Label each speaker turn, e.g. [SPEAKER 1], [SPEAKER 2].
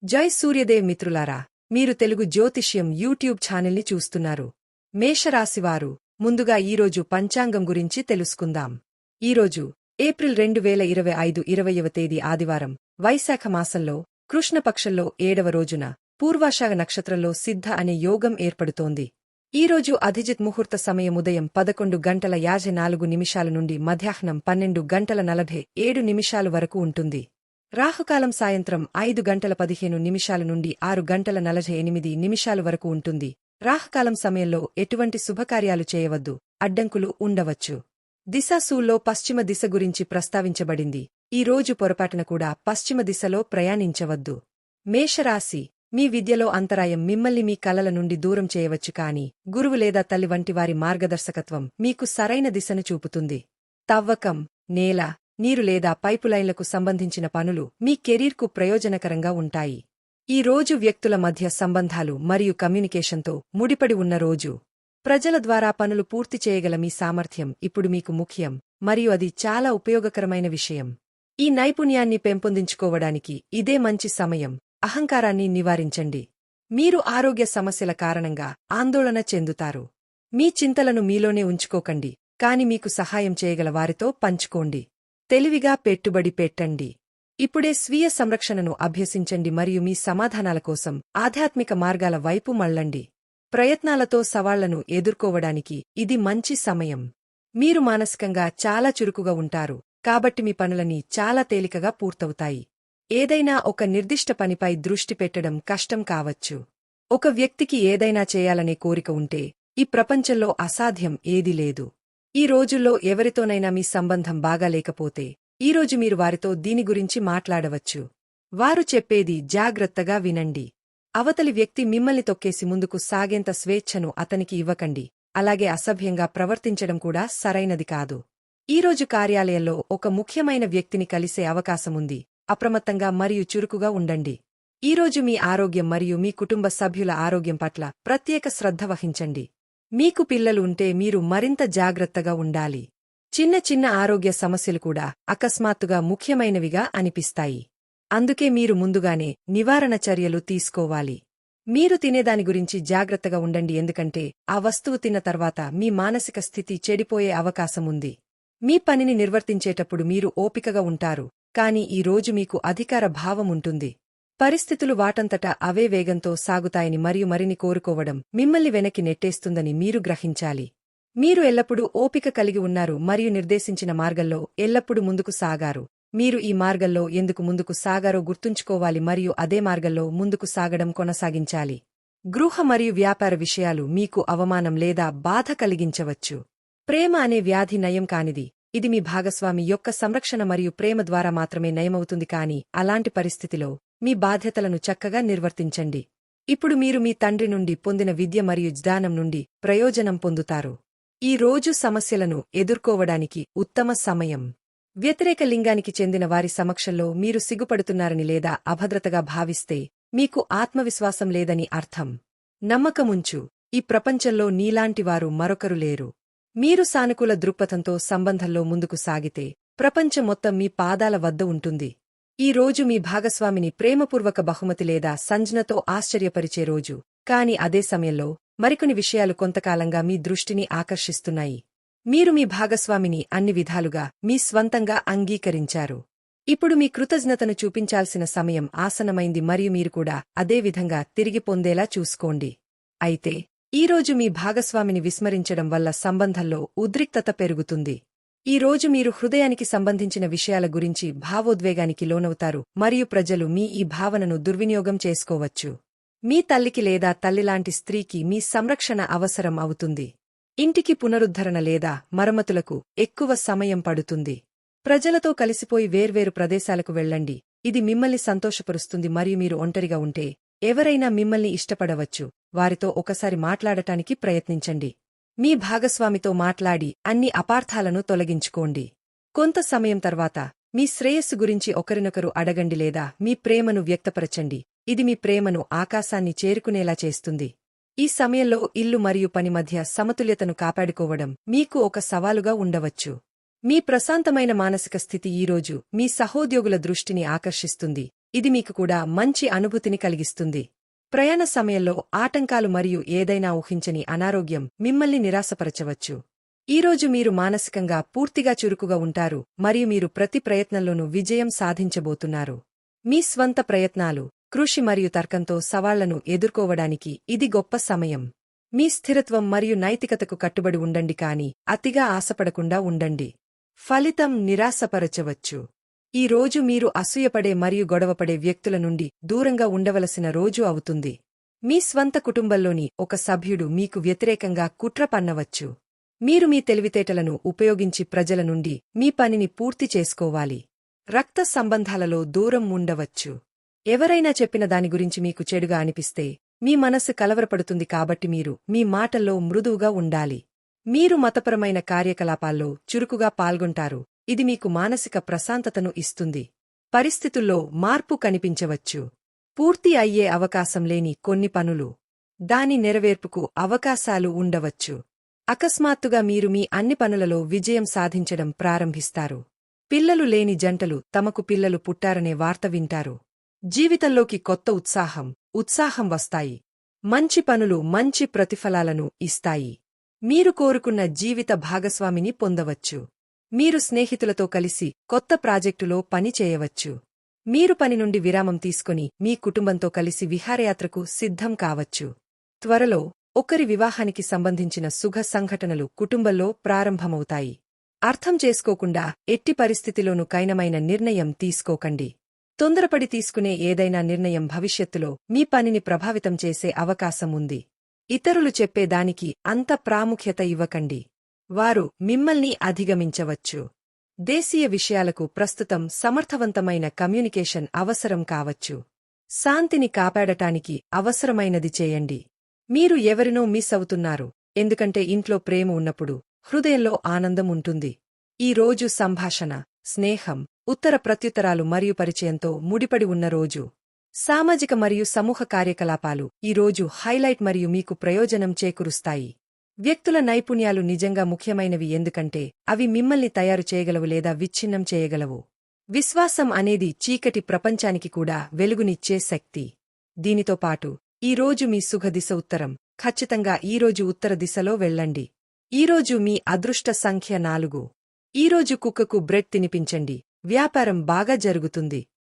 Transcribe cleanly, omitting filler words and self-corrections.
[SPEAKER 1] జై సూర్యదేవ్ మిత్రులారా, మీరు తెలుగు జ్యోతిష్యం యూట్యూబ్ ఛానల్ని చూస్తున్నారు. మేషరాశివారు, ముందుగా ఈరోజు పంచాంగం గురించి తెలుసుకుందాం. ఈరోజు ఏప్రిల్ 2025 20వ తేదీ ఆదివారం, వైశాఖ మాసంలో కృష్ణపక్షంలో 7వ రోజున పూర్వాషాఢ నక్షత్రంలో సిద్ధ అనే యోగం ఏర్పడుతోంది. ఈరోజు అధిజిత్ ముహూర్త సమయం ఉదయం 11:54 నుండి మధ్యాహ్నం 12:47 వరకు ఉంటుంది. రాహుకాలం సాయంత్రం 5:15 నుండి 6:48 వరకు ఉంటుంది. రాహుకాలం సమయంలో ఎటువంటి శుభకార్యాలు చేయవద్దు, అడ్డంకులు ఉండవచ్చు. దిశాసూల్లో పశ్చిమ దిశ గురించి ప్రస్తావించబడింది. ఈ రోజు పొరపాటున కూడా పశ్చిమ దిశలో ప్రయాణించవద్దు. మేషరాశి, మీ విద్యలో అంతరాయం మిమ్మల్ని మీ కలల నుండి దూరం చేయవచ్చు, కాని గురువు లేదా తల్లి వంటి వారి మార్గదర్శకత్వం మీకు సరైన దిశను చూపుతుంది. తవ్వకం, నేల, నీరు లేదా పైపులైన్లకు సంబంధించిన పనులు మీ కెరీర్కు ప్రయోజనకరంగా ఉంటాయి. ఈ రోజు వ్యక్తుల మధ్య సంబంధాలు మరియు కమ్యూనికేషన్తో ముడిపడి ఉన్న రోజు. ప్రజల ద్వారా పనులు పూర్తి చేయగల మీ సామర్థ్యం ఇప్పుడు మీకు ముఖ్యం, మరియు అది చాలా ఉపయోగకరమైన విషయం. ఈ నైపుణ్యాన్ని పెంపొందించుకోవడానికి ఇదే మంచి సమయం. అహంకారాన్ని నివారించండి. మీరు ఆరోగ్య సమస్యల కారణంగా ఆందోళన చెందుతారు. మీ చింతలను మీలోనే ఉంచుకోకండి, కాని మీకు సహాయం చేయగల వారితో పంచుకోండి. తెలివిగా పెట్టుబడి పెట్టండి. ఇప్పుడే స్వీయ సంరక్షణను అభ్యసించండి మరియు మీ సమాధానాల కోసం ఆధ్యాత్మిక మార్గాల వైపు మళ్లండి. ప్రయత్నాలతో సవాళ్లను ఎదుర్కోవడానికి ఇది మంచి సమయం. మీరు మానసికంగా చాలా చురుకుగా ఉంటారు, కాబట్టి మీ పనులన్నీ చాలా తేలికగా పూర్తవుతాయి. ఏదైనా ఒక నిర్దిష్ట పనిపై దృష్టి పెట్టడం కష్టం కావచ్చు. ఒక వ్యక్తికి ఏదైనా చేయాలనే కోరిక ఉంటే ఈ ప్రపంచంలో అసాధ్యం ఏదీ లేదు. ఈ రోజుల్లో ఎవరితోనైనా మీ సంబంధం బాగాలేకపోతే ఈరోజు మీరు వారితో దీని గురించి మాట్లాడవచ్చు. వారు చెప్పేది జాగ్రత్తగా వినండి. అవతలి వ్యక్తి మిమ్మల్ని తొక్కేసి ముందుకు సాగేంత స్వేచ్ఛను అతనికి ఇవ్వకండి. అలాగే అసభ్యంగా ప్రవర్తించడం కూడా సరైనది కాదు. ఈరోజు కార్యాలయంలో ఒక ముఖ్యమైన వ్యక్తిని కలిసే అవకాశముంది. అప్రమత్తంగా మరియు చురుకుగా ఉండండి. ఈరోజు మీ ఆరోగ్యం మరియు మీ కుటుంబ సభ్యుల ఆరోగ్యం పట్ల ప్రత్యేక శ్రద్ధ వహించండి. మీకు పిల్లలు ఉంటే మీరు మరింత జాగ్రత్తగా ఉండాలి. చిన్న చిన్న ఆరోగ్య సమస్యలు కూడా అకస్మాత్తుగా ముఖ్యమైనవిగా అనిపిస్తాయి. అందుకే మీరు ముందుగానే నివారణ చర్యలు తీసుకోవాలి. మీరు తినేదాని గురించి జాగ్రత్తగా ఉండండి, ఎందుకంటే ఆ వస్తువు తిన్న తర్వాత మీ మానసిక స్థితి చెడిపోయే అవకాశముంది. మీ పనిని నిర్వర్తించేటప్పుడు మీరు ఓపికగా ఉంటారు, కాని ఈ రోజు మీకు అధికార భావముంటుంది. పరిస్థితులు వాటంతటా అవే వేగంతో సాగుతాయని మరియు మరిన్ని కోరుకోవడం మిమ్మల్ని వెనక్కి నెట్టేస్తుందని మీరు గ్రహించాలి. మీరు ఎల్లప్పుడూ ఓపిక కలిగి ఉన్నారు మరియు నిర్దేశించిన మార్గంలో ఎల్లప్పుడూ ముందుకు సాగారు. మీరు ఈ మార్గంలో ఎందుకు ముందుకు సాగారో గుర్తుంచుకోవాలి మరియు అదే మార్గంలో ముందుకు సాగడం కొనసాగించాలి. గృహ మరియు వ్యాపార విషయాలు మీకు అవమానం లేదా బాధ కలిగించవచ్చు. ప్రేమ అనే వ్యాధి నయం కానిది. ఇది మీ భాగస్వామి యొక్క సంరక్షణ మరియు ప్రేమ ద్వారా మాత్రమే నయమవుతుంది, కాని అలాంటి పరిస్థితిలో మీ బాధ్యతలను చక్కగా నిర్వర్తించండి. ఇప్పుడు మీరు మీ తండ్రి నుండి పొందిన విద్య మరియు జ్ఞానం నుండి ప్రయోజనం పొందుతారు. ఈ రోజు సమస్యలను ఎదుర్కోవడానికి ఉత్తమ సమయం. వ్యతిరేక లింగానికి చెందిన వారి సమక్షంలో మీరు సిగ్గుపడుతున్నారని లేదా అభద్రతగా భావిస్తే మీకు ఆత్మవిశ్వాసం లేదని అర్థం. నమ్మకముంచు, ఈ ప్రపంచంలో నీలాంటివారు మరొకరు లేరు. మీరు సానుకూల దృక్పథంతో సంబంధంలో ముందుకు సాగితే ప్రపంచం మొత్తం మీ పాదాల వద్ద ఉంటుంది. ఈ రోజు మీ భాగస్వామిని ప్రేమపూర్వక బహుమతి లేదా సంజ్ఞతో ఆశ్చర్యపరిచే రోజు, కాని అదే సమయంలో మరికొన్ని విషయాలు కొంతకాలంగా మీ దృష్టిని ఆకర్షిస్తున్నాయి. మీరు మీ భాగస్వామిని అన్ని విధాలుగా మీ స్వంతంగా అంగీకరించారు. ఇప్పుడు మీ కృతజ్ఞతను చూపించాల్సిన సమయం ఆసన్నమైంది మరియు మీరు కూడా అదే విధంగా తిరిగి పొందేలా చూసుకోండి. అయితే ఈరోజు మీ భాగస్వామిని విస్మరించడం వల్ల సంబంధంలో ఉద్రిక్తత పెరుగుతుంది. ఈ రోజు మీరు హృదయానికి సంబంధించిన విషయాల గురించి భావోద్వేగానికి లోనవుతారు మరియు ప్రజలు మీ ఈ భావనను దుర్వినియోగం చేసుకోవచ్చు. మీ తల్లికి లేదా తల్లిలాంటి స్త్రీకి మీ సంరక్షణ అవసరం అవుతుంది. ఇంటికి పునరుద్ధరణ లేదా మరమ్మతులకు ఎక్కువ సమయం పడుతుంది. ప్రజలతో కలిసిపోయి వేర్వేరు ప్రదేశాలకు వెళ్ళండి. ఇది మిమ్మల్ని సంతోషపరుస్తుంది మరియు మీరు ఒంటరిగా ఉంటే ఎవరైనా మిమ్మల్ని ఇష్టపడవచ్చు. వారితో ఒకసారి మాట్లాడటానికి ప్రయత్నించండి. మీ భాగస్వామితో మాట్లాడి అన్ని అపార్థాలను తొలగించుకోండి. కొంత సమయం తర్వాత మీ శ్రేయస్సు గురించి ఒకరినొకరు అడగండి లేదా మీ ప్రేమను వ్యక్తపరచండి. ఇది మీ ప్రేమను ఆకాశాన్ని చేరుకునేలా చేస్తుంది. ఈ సమయంలో ఇల్లు మరియు పని మధ్య సమతుల్యతను కాపాడుకోవడం మీకు ఒక సవాలుగా ఉండవచ్చు. మీ ప్రశాంతమైన మానసిక స్థితి ఈరోజు మీ సహోద్యోగుల దృష్టిని ఆకర్షిస్తుంది. ఇది మీకు కూడా మంచి అనుభూతిని కలిగిస్తుంది. ప్రయాణ సమయంలో ఆటంకాలు మరియు ఏదైనా ఊహించని అనారోగ్యం మిమ్మల్ని నిరాశపరచవచ్చు. ఈరోజు మీరు మానసికంగా పూర్తిగా చురుకుగా ఉంటారు మరియు మీరు ప్రతి ప్రయత్నంలోనూ విజయం సాధించబోతున్నారు. మీ స్వంత ప్రయత్నాలు, కృషి మరియు తర్కంతో సవాళ్లను ఎదుర్కోవడానికి ఇది గొప్ప సమయం. మీ స్థిరత్వం మరియు నైతికతకు కట్టుబడి ఉండండి కాని అతిగా ఆశపడకుండా ఉండండి. ఫలితం నిరాశపరచవచ్చు. ఈ రోజు మీరు అసూయపడే మరియు గొడవపడే వ్యక్తుల నుండి దూరంగా ఉండవలసిన రోజు అవుతుంది. మీ స్వంత కుటుంబంలోని ఒక సభ్యుడు మీకు వ్యతిరేకంగా కుట్ర పన్నవచ్చు. మీరు మీ తెలివితేటలను ఉపయోగించి ప్రజల నుండి మీ పనిని పూర్తి చేసుకోవాలి. రక్త సంబంధాలలో దూరం ఉండవచ్చు. ఎవరైనా చెప్పిన దాని గురించి మీకు చెడుగా అనిపిస్తే మీ మనస్సు కలవరపడుతుంది కాబట్టి మీరు మీ మాటల్లో మృదువుగా ఉండాలి. మీరు మతపరమైన కార్యకలాపాల్లో చురుకుగా పాల్గొంటారు. ఇది మీకు మానసిక ప్రశాంతతను ఇస్తుంది. పరిస్థితుల్లో మార్పు కనిపించవచ్చు. పూర్తి అయ్యే అవకాశం లేని కొన్ని పనులు, దాని నెరవేర్పుకు అవకాశాలు ఉండవచ్చు. అకస్మాత్తుగా మీరు మీ అన్ని పనులలో విజయం సాధించడం ప్రారంభిస్తారు. పిల్లలు లేని జంటలు తమకు పిల్లలు పుట్టారనే వార్త వింటారు. జీవితంలోకి కొత్త ఉత్సాహం వస్తాయి. మంచి పనులు మంచి ప్రతిఫలాలను ఇస్తాయి. మీరు కోరుకున్న జీవిత భాగస్వామిని పొందవచ్చు. మీరు స్నేహితులతో కలిసి కొత్త ప్రాజెక్టులో పని చేయవచ్చు. మీరు పని నుండి విరామం తీసుకొని మీ కుటుంబంతో కలిసి విహారయాత్రకు సిద్ధం కావచ్చు. త్వరలో ఒకరి వివాహానికి సంబంధించిన శుభ సంఘటనలు కుటుంబంలో ప్రారంభమవుతాయి. అర్థం చేసుకోకుండా ఎట్టి పరిస్థితిలోనూ కైనమైన నిర్ణయం తీసుకోకండి. తొందరపడి తీసుకునే ఏదైనా నిర్ణయం భవిష్యత్తులో మీ పనిని ప్రభావితం చేసే అవకాశం ఉంది. ఇతరులు చెప్పేదానికి అంత ప్రాముఖ్యత ఇవ్వకండి. వారు మిమ్మల్ని అధిగమించవచ్చు. దేశీయ విషయాలకు ప్రస్తుతం సమర్థవంతమైన కమ్యూనికేషన్ అవసరం కావచ్చు. శాంతిని కాపాడటానికి అవసరమైనది చేయండి. మీరు ఎవరినో మిస్ అవుతున్నారు, ఎందుకంటే ఇంట్లో ప్రేమ ఉన్నప్పుడు హృదయంలో ఆనందం ఉంటుంది. ఈ రోజు సంభాషణ, స్నేహం, ఉత్తర ప్రత్యుత్తరాలు మరియు పరిచయంతో ముడిపడి ఉన్న రోజు. సామాజిక మరియు సమూహ కార్యకలాపాలు ఈ రోజు హైలైట్ మరియు మీకు ప్రయోజనం చేకూరుస్తాయి. వ్యక్తుల నైపుణ్యాలు నిజంగా ముఖ్యమైనవి ఎందుకంటే అవి మిమ్మల్ని తయారు చేయగలవు లేదా విచ్ఛిన్నం చేయగలవు. విశ్వాసం అనేది చీకటి ప్రపంచానికి కూడా వెలుగునిచ్చే శక్తి. దీనితో పాటు ఈ రోజు మీ సుఖదిశ ఉత్తరం. ఖచ్చితంగా ఈరోజు ఉత్తర దిశలో వెళ్ళండి. ఈరోజు మీ అదృష్ట సంఖ్య 4. ఈరోజు కుక్కకు బ్రెడ్ తినిపించండి. వ్యాపారం బాగా జరుగుతుంది.